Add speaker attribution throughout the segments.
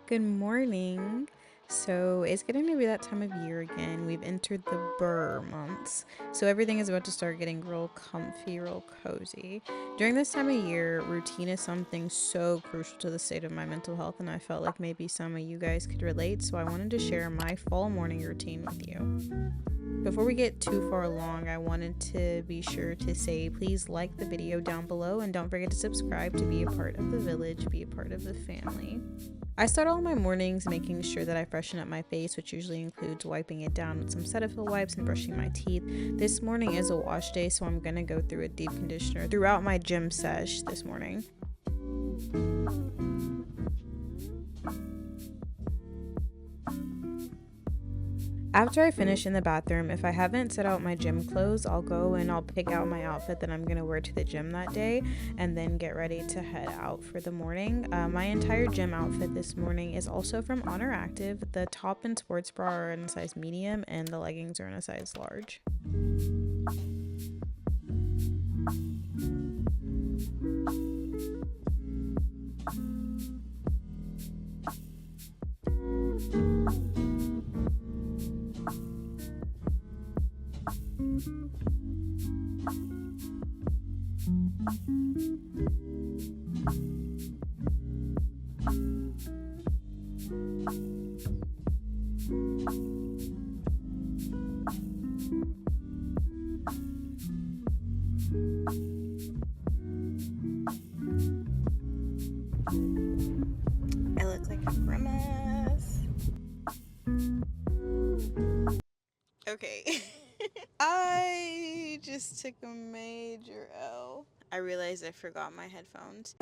Speaker 1: Good morning. So it's getting to be that time of year again. We've entered the burr months. So everything is about to start getting real comfy, real cozy. During this time of year, routine is something so crucial to the state of my mental health, and I felt like maybe some of you guys could relate, so I wanted to share my fall morning routine with you. Before we get too far along, I wanted to be sure to say please like the video down below and don't forget to subscribe to be a part of the village, be a part of the family. I start all my mornings making sure that I freshen up my face, which usually includes wiping it down with some Cetaphil wipes and brushing my teeth. This morning is a wash day, so I'm gonna go through a deep conditioner throughout my gym sesh this morning. After I finish in the bathroom, if I haven't set out my gym clothes, I'll go and I'll pick out my outfit that I'm going to wear to the gym that day and then get ready to head out for the morning. My entire gym outfit this morning is also from Honor Active. The top and sports bra are in a size medium and the leggings are in a size large. I look like a grimace. Okay. I just took a major L. I realized I forgot my headphones.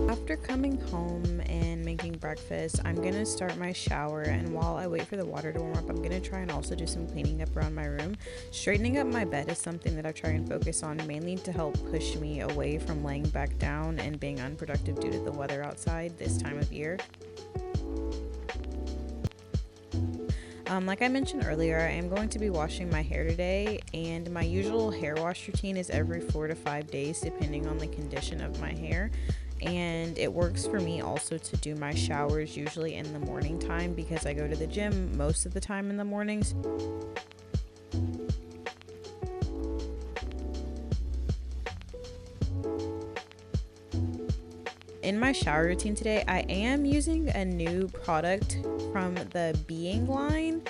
Speaker 1: After coming home and making breakfast, I'm gonna start my shower, and while I wait for the water to warm up, I'm gonna try and also do some cleaning up around my room. Straightening up my bed is something that I try and focus on, mainly to help push me away from laying back down and being unproductive due to the weather outside this time of year. Like I mentioned earlier, I am going to be washing my hair today, and my usual hair wash routine is every 4 to 5 days depending on the condition of my hair. And it works for me also to do my showers usually in the morning time because I go to the gym most of the time in the mornings. In my shower routine today, I am using a new product from the Being line.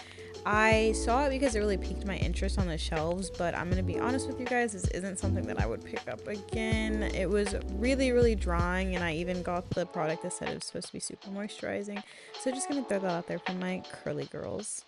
Speaker 1: I saw it because it really piqued my interest on the shelves, but I'm gonna be honest with you guys, this isn't something that I would pick up again. It was really drying, and I even got the product that said it was supposed to be super moisturizing. So just gonna throw that out there for my curly girls.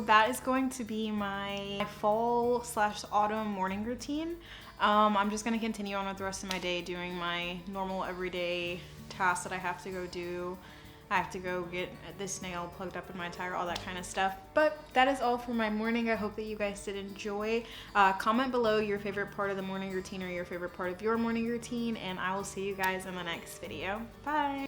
Speaker 2: That is going to be my fall/autumn morning routine. I'm just gonna continue on with the rest of my day doing my normal everyday tasks that I have to go do. I have to go get this nail plugged up in my tire, all that kind of stuff. But that is all for my morning. I hope that you guys did enjoy. Comment below your favorite part of the morning routine or your favorite part of your morning routine, and I will see you guys in the next video. Bye!